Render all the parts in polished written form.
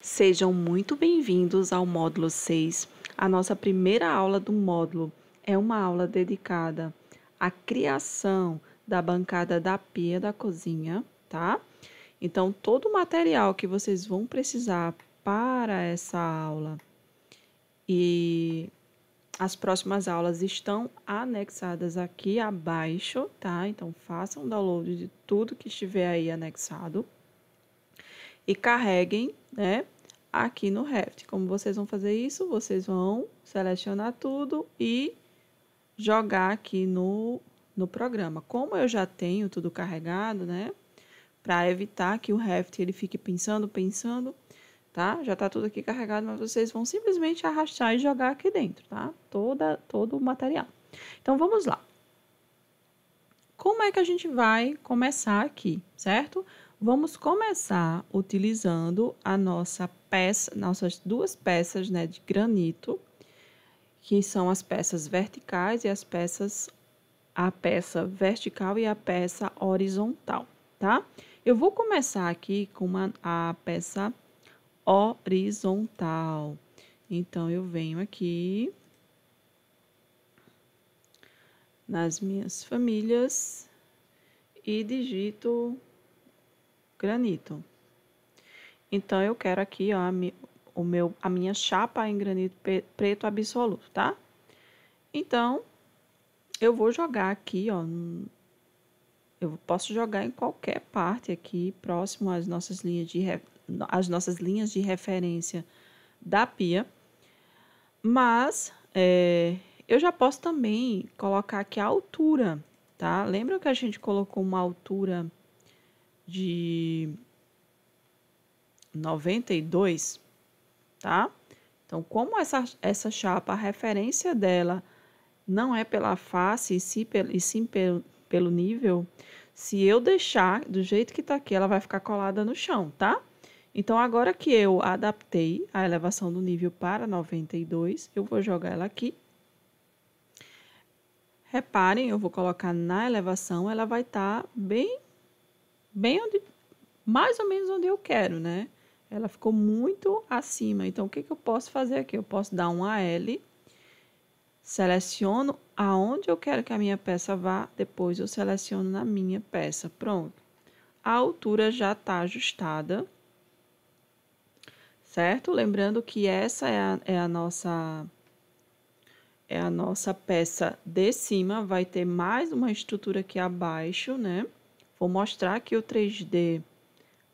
Sejam muito bem-vindos ao módulo 6. A nossa primeira aula do módulo é uma aula dedicada à criação da bancada da pia da cozinha, tá? Então, todo o material que vocês vão precisar para essa aula e as próximas aulas estão anexadas aqui abaixo, tá? Então, façam download de tudo que estiver aí anexado e carreguem, né, aqui no Revit. Como vocês vão fazer isso? Vocês vão selecionar tudo e jogar aqui no programa. Como eu já tenho tudo carregado, né, para evitar que o Revit ele fique pensando, tá? Já está tudo aqui carregado, mas vocês vão simplesmente arrastar e jogar aqui dentro, tá? Todo o material. Então, vamos lá. Como é que a gente vai começar aqui, certo? Vamos começar utilizando a nossa peça, nossas duas peças, né, de granito, que são as peças verticais e a peça vertical e a peça horizontal, tá? Eu vou começar aqui com a peça horizontal. Então, eu venho aqui nas minhas famílias e digito granito. Então, eu quero aqui, ó, a minha chapa em granito preto absoluto, tá? Então, eu vou jogar aqui, ó, eu posso jogar em qualquer parte aqui, próximo às nossas linhas de referência da pia, mas eu já posso também colocar aqui a altura, tá? Lembra que a gente colocou uma altura de 92, tá? Então, como essa chapa, a referência dela não é pela face, e sim pelo nível, se eu deixar do jeito que está aqui, ela vai ficar colada no chão, tá? Então, agora que eu adaptei a elevação do nível para 92, eu vou jogar ela aqui. Reparem, eu vou colocar na elevação, ela vai estar bem onde, mais ou menos onde eu quero, né? Ela ficou muito acima. Então, o que eu posso fazer aqui? Eu posso dar um AL, seleciono aonde eu quero que a minha peça vá, depois eu seleciono na minha peça. Pronto. A altura já está ajustada, certo? Lembrando que essa é a nossa peça de cima, vai ter mais uma estrutura aqui abaixo, né? Vou mostrar aqui o 3D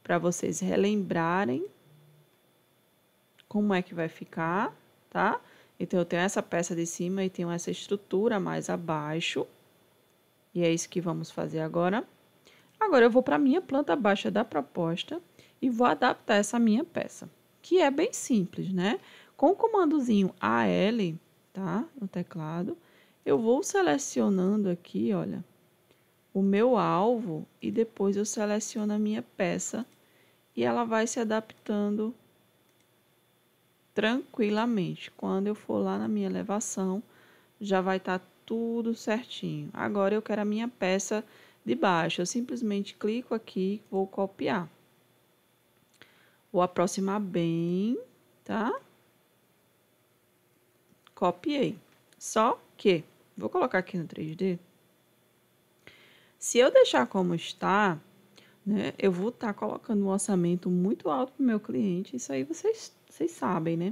para vocês relembrarem como é que vai ficar, tá? Então, eu tenho essa peça de cima e tenho essa estrutura mais abaixo. E é isso que vamos fazer agora. Agora, eu vou para a minha planta baixa da proposta e vou adaptar essa minha peça, que é bem simples, né? Com o comandozinho AL, tá? No teclado, eu vou selecionando aqui, olha, o meu alvo e depois eu seleciono a minha peça e ela vai se adaptando tranquilamente. Quando eu for lá na minha elevação, já vai estar tudo certinho. Agora eu quero a minha peça de baixo. Eu simplesmente clico aqui, vou copiar. Vou aproximar bem, tá? Copiei. Só que, vou colocar aqui no 3D. Se eu deixar como está, né, eu vou estar colocando um orçamento muito alto para o meu cliente. Isso aí vocês sabem, né?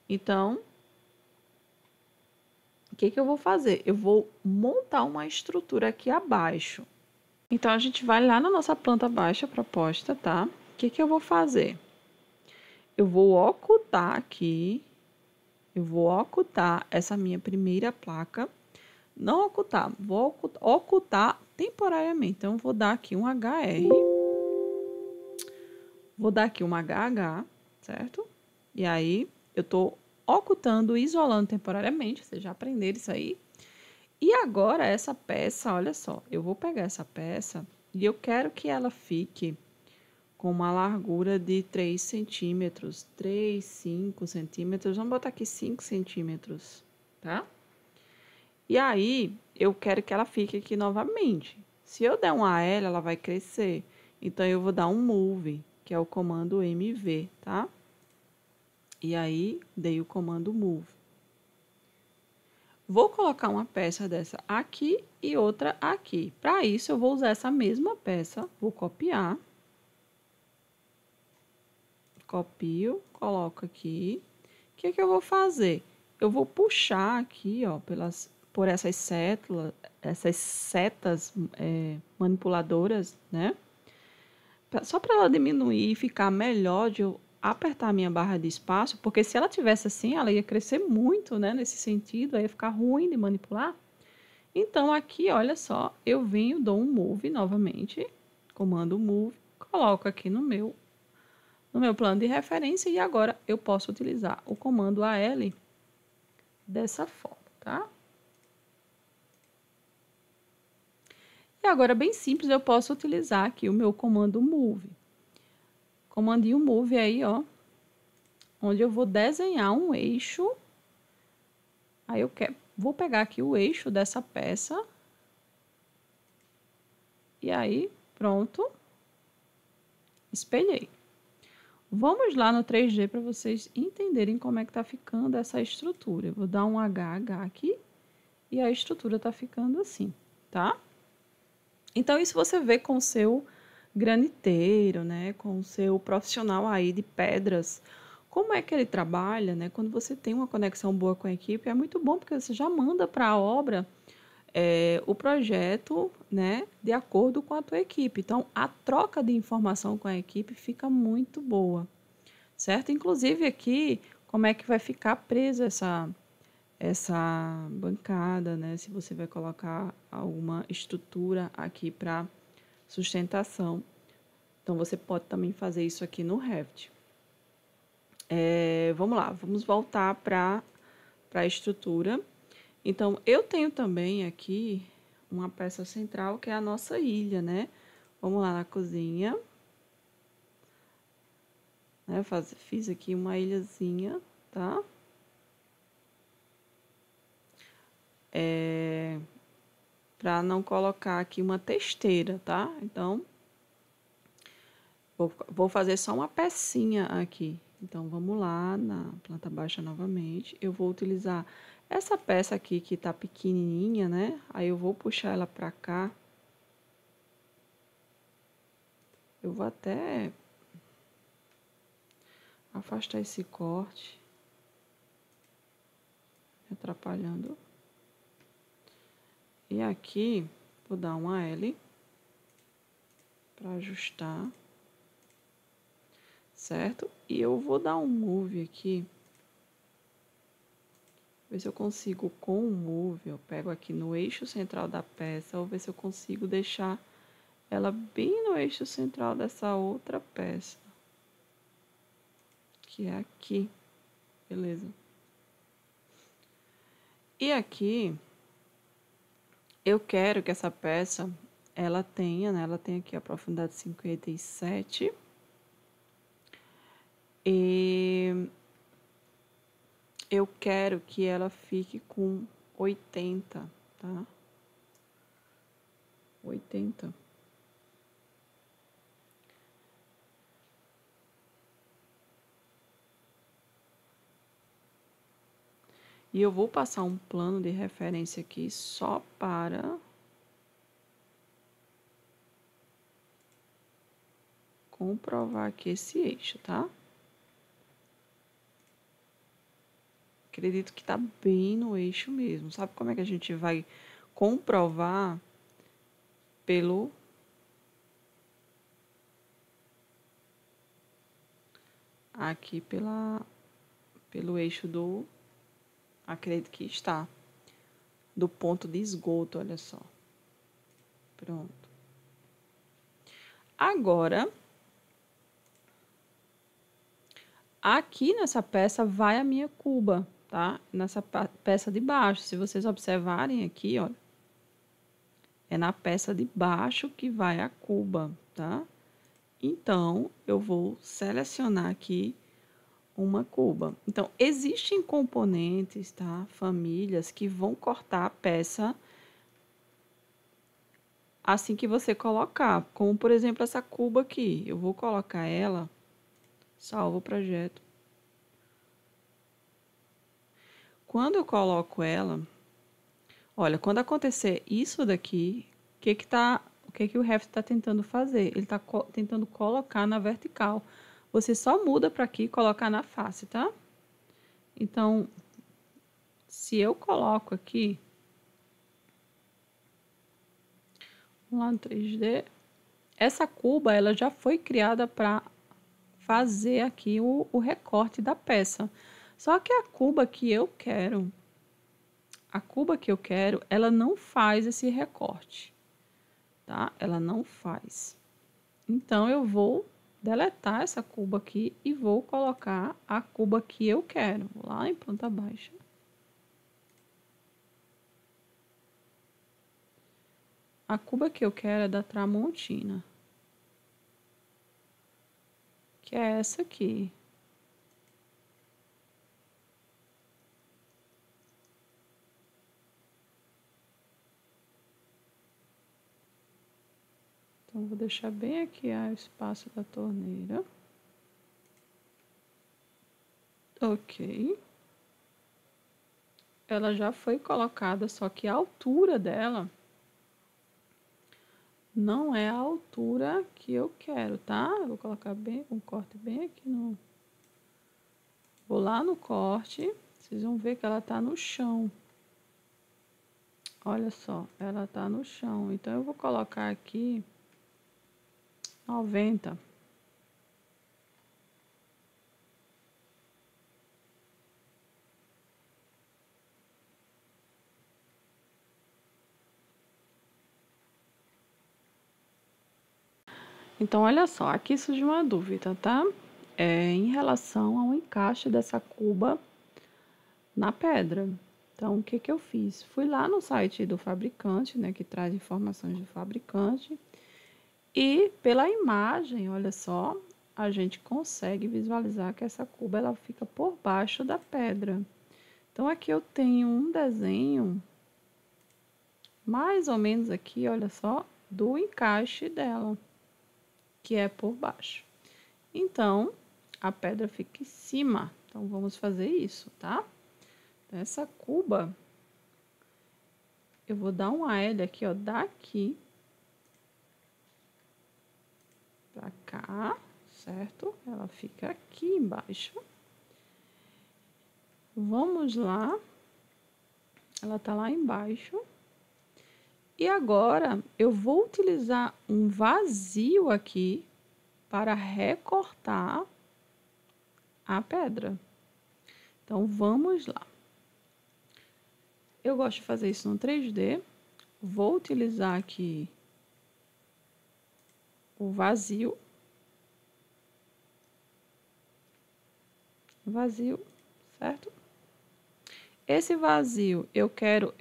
Então, o que eu vou fazer? Eu vou montar uma estrutura aqui abaixo. Então, a gente vai lá na nossa planta baixa proposta, tá? O que eu vou fazer? Eu vou ocultar aqui, eu vou ocultar essa minha primeira placa. Não ocultar, vou ocultar temporariamente. Então, vou dar aqui um HR. Vou dar aqui um HH, certo? E aí, eu estou ocultando, isolando temporariamente. Vocês já aprenderam isso aí. E agora, essa peça, olha só. Eu vou pegar essa peça e eu quero que ela fique com uma largura de 3 centímetros. 3, 5 centímetros. Vamos botar aqui 5 centímetros, tá? E aí, eu quero que ela fique aqui novamente. Se eu der um AL, ela vai crescer. Então, eu vou dar um Move, que é o comando MV, tá? E aí, dei o comando move. Vou colocar uma peça dessa aqui e outra aqui. Para isso, eu vou usar essa mesma peça, vou copiar. Copio, coloco aqui. O que eu vou fazer? Eu vou puxar aqui, ó, por essas setas manipuladoras, né? Só para ela diminuir e ficar melhor de eu apertar a minha barra de espaço, porque se ela tivesse assim, ela ia crescer muito, né? Nesse sentido, aí ia ficar ruim de manipular. Então, aqui, olha só, eu venho, dou um move novamente, comando move, coloco aqui no meu plano de referência e agora eu posso utilizar o comando AL dessa forma, tá? E agora, bem simples, eu posso utilizar aqui o meu comando move. Comandinho move aí, ó, onde eu vou desenhar um eixo. Aí vou pegar aqui o eixo dessa peça. E aí, pronto. Espelhei. Vamos lá no 3D para vocês entenderem como é que tá ficando essa estrutura. Eu vou dar um HH aqui e a estrutura tá ficando assim, tá? Então, isso você vê com o seu graniteiro, né? Com o seu profissional aí de pedras. Como é que ele trabalha, né? Quando você tem uma conexão boa com a equipe, é muito bom porque você já manda para a obra o projeto, né? De acordo com a tua equipe. Então, a troca de informação com a equipe fica muito boa, certo? Inclusive aqui, como é que vai ficar presa essa bancada, né? Se você vai colocar alguma estrutura aqui para sustentação. Então, você pode também fazer isso aqui no Revit. Vamos lá, vamos voltar para a estrutura. Então, eu tenho também aqui uma peça central, que é a nossa ilha, né? Vamos lá na cozinha. Né? Fiz aqui uma ilhazinha, tá? Para não colocar aqui uma testeira, tá? Então, vou fazer só uma pecinha aqui. Então, vamos lá na planta baixa novamente. Eu vou utilizar essa peça aqui que tá pequenininha, né? Aí eu vou puxar ela para cá. Eu vou até afastar esse corte, atrapalhando. E aqui, vou dar uma L para ajustar, certo? E eu vou dar um move aqui, ver se eu consigo com o move, eu pego aqui no eixo central da peça, ou ver se eu consigo deixar ela bem no eixo central dessa outra peça, que é aqui, beleza? E aqui, eu quero que essa peça, ela tenha, né? Ela tem aqui a profundidade 57. E eu quero que ela fique com 80, tá? 80. E eu vou passar um plano de referência aqui só para comprovar aqui esse eixo, tá? Acredito que tá bem no eixo mesmo. Sabe como é que a gente vai comprovar? Pelo aqui pelo eixo do, acredito que está, do ponto de esgoto, olha só. Pronto. Agora, aqui nessa peça vai a minha cuba, tá? Nessa peça de baixo, se vocês observarem aqui, olha, é na peça de baixo que vai a cuba, tá? Então, eu vou selecionar aqui uma cuba. Então, existem componentes, tá? Famílias que vão cortar a peça assim que você colocar. Como, por exemplo, essa cuba aqui. Eu vou colocar ela, salvo o projeto. Quando eu coloco ela, olha, quando acontecer isso daqui, o que o Revit está tentando fazer? Ele está tentando colocar na vertical. Você só muda para aqui e colocar na face, tá? Então, se eu coloco aqui, lá no 3D, essa cuba ela já foi criada para fazer aqui o recorte da peça. Só que a cuba que eu quero, ela não faz esse recorte, tá? Ela não faz. Então, eu vou deletar essa cuba aqui e vou colocar a cuba que eu quero, lá em planta baixa. A cuba que eu quero é da Tramontina, que é essa aqui. Então, vou deixar bem aqui o espaço da torneira. Ok. Ela já foi colocada, só que a altura dela não é a altura que eu quero, tá? Eu vou colocar bem um corte bem aqui no... Vou lá no corte, vocês vão ver que ela tá no chão. Olha só, ela tá no chão. Então, eu vou colocar aqui 90. Então, olha só, aqui surge uma dúvida, tá? Em relação ao encaixe dessa cuba na pedra. Então, o que que eu fiz? Fui lá no site do fabricante, né, que traz informações do fabricante, e pela imagem, olha só, a gente consegue visualizar que essa cuba ela fica por baixo da pedra. Então, aqui eu tenho um desenho, mais ou menos aqui, olha só, do encaixe dela, que é por baixo. Então, a pedra fica em cima. Então, vamos fazer isso, tá? Essa cuba, eu vou dar um L aqui, ó, daqui pra cá, certo? Ela fica aqui embaixo. Vamos lá. Ela tá lá embaixo. E agora, eu vou utilizar um vazio aqui para recortar a pedra. Então, vamos lá. Eu gosto de fazer isso no 3D. Vou utilizar aqui o vazio. Vazio, certo? Esse vazio, eu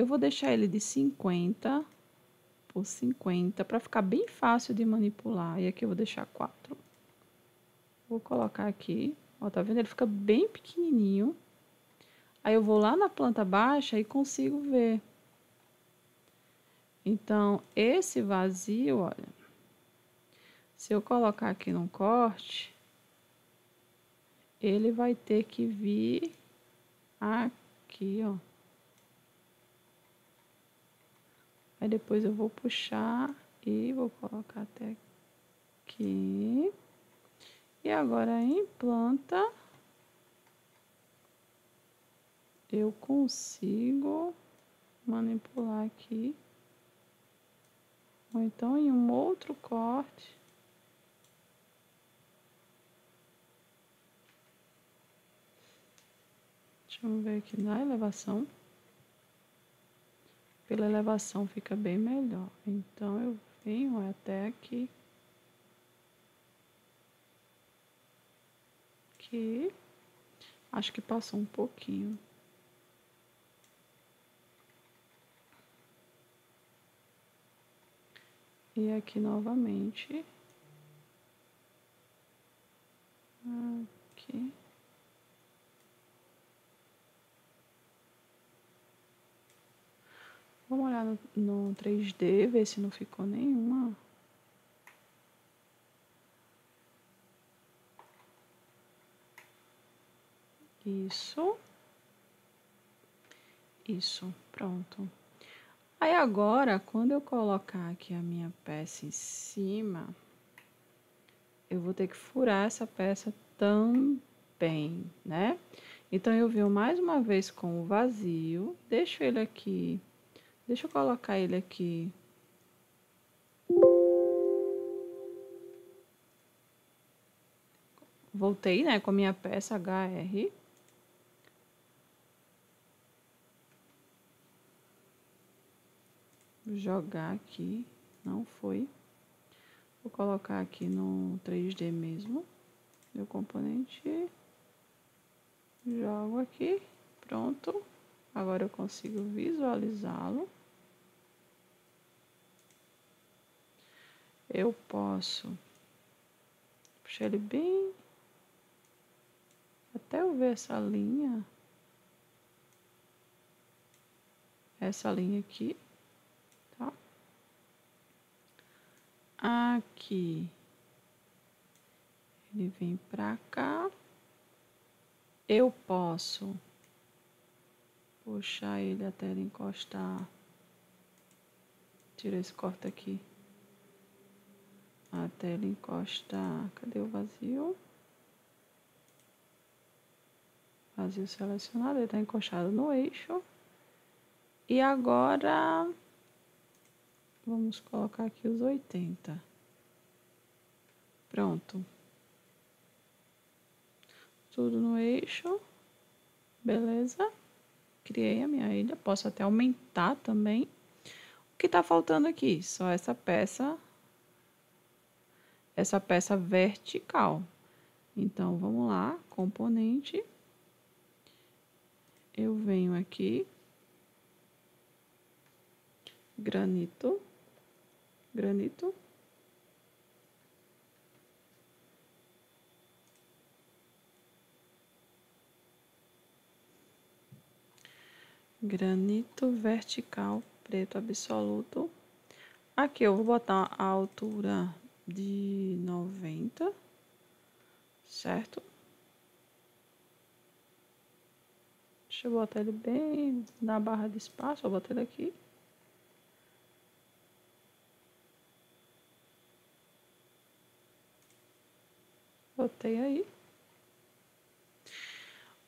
vou deixar ele de 50 por 50 para ficar bem fácil de manipular. E aqui eu vou deixar 4. Vou colocar aqui, ó, tá vendo? Ele fica bem pequenininho. Aí eu vou lá na planta baixa e consigo ver. Então, esse vazio, olha, se eu colocar aqui no corte, ele vai ter que vir aqui, ó. Aí depois eu vou puxar e vou colocar até aqui. E agora em planta, eu consigo manipular aqui. Ou então em um outro corte. Deixa eu ver aqui na elevação. Pela elevação fica bem melhor. Então, eu venho até aqui. Aqui. Acho que passou um pouquinho. E aqui novamente. Aqui. Vamos olhar no 3D, ver se não ficou nenhuma. Isso. Isso, pronto. Aí agora, quando eu colocar aqui a minha peça em cima, eu vou ter que furar essa peça também, né? Então, eu venho mais uma vez com o vazio, deixo ele aqui, deixa eu colocar ele aqui. Voltei, né, com a minha peça HR. Vou jogar aqui, não foi. Vou colocar aqui no 3D mesmo, meu componente. Jogo aqui, pronto. Agora eu consigo visualizá-lo. Eu posso puxar ele bem até eu ver essa linha aqui, tá? Aqui ele vem pra cá. Eu posso puxar ele até ele encostar. Tira esse corte aqui. Até ele encostar. Cadê o vazio? Vazio selecionado, ele está encostado no eixo. E agora vamos colocar aqui os 80. Pronto. Tudo no eixo. Beleza? Criei a minha ilha. Posso até aumentar também. O que está faltando aqui? Só essa peça vertical. Então, vamos lá. Componente. Eu venho aqui. Granito. Granito. Granito vertical preto absoluto. Aqui eu vou botar a altura de 90, certo? Deixa eu botar ele bem na barra de espaço, vou botar ele aqui. Botei aí.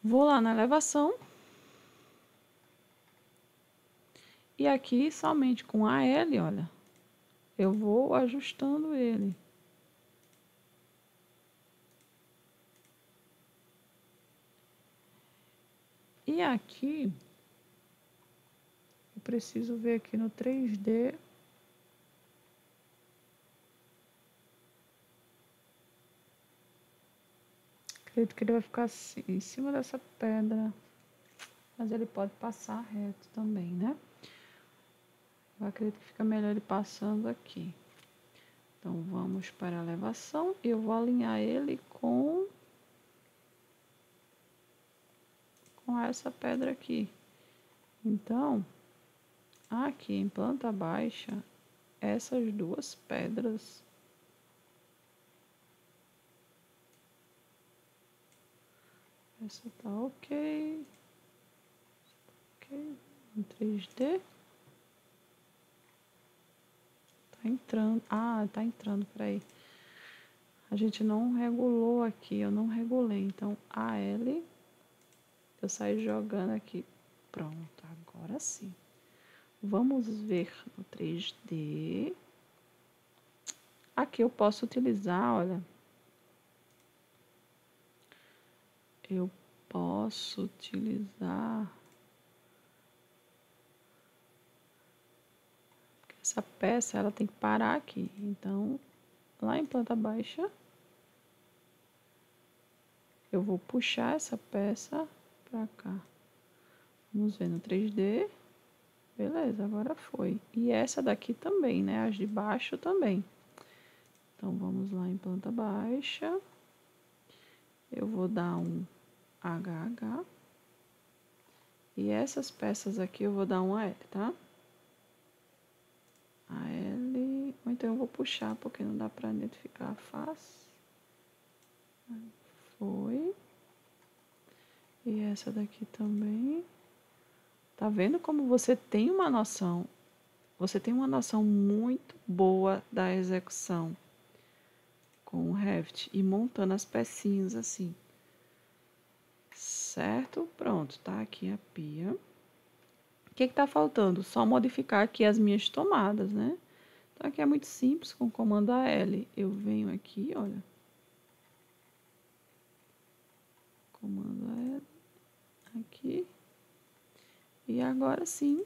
Vou lá na elevação. E aqui, somente com a L, olha, eu vou ajustando ele. E aqui, eu preciso ver aqui no 3D. Acredito que ele vai ficar assim, em cima dessa pedra. Mas ele pode passar reto também, né? Eu acredito que fica melhor ele passando aqui. Então, vamos para a elevação. Eu vou alinhar ele com essa pedra aqui. Então, aqui em planta baixa, essas duas pedras. Essa tá ok. Ok, em 3D. Tá entrando. Ah, tá entrando, peraí. A gente não regulou aqui, eu não regulei. Então, AL, eu saio jogando aqui. Pronto, agora sim. Vamos ver no 3D. Aqui eu posso utilizar, olha. Eu posso utilizar essa peça, ela tem que parar aqui. Então, lá em planta baixa, eu vou puxar essa peça pra cá. Vamos ver no 3D. Beleza, agora foi. E essa daqui também, né? As de baixo também. Então, vamos lá em planta baixa. Eu vou dar um HH. E essas peças aqui eu vou dar um AL, tá? AL. Ou então eu vou puxar, porque não dá pra identificar a face. Foi. E essa daqui também. Tá vendo como você tem uma noção? Você tem uma noção muito boa da execução com o Revit e montando as pecinhas assim. Certo? Pronto, tá aqui a pia. O que tá faltando? Só modificar aqui as minhas tomadas, né? Então aqui é muito simples, com o comando AL. Eu venho aqui, olha. Comando AL. Aqui. E agora sim,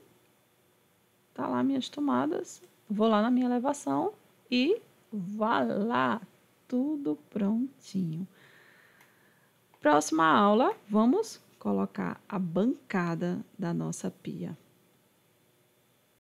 tá lá minhas tomadas. Vou lá na minha elevação e vá lá. Tudo prontinho. Próxima aula, vamos colocar a bancada da nossa pia.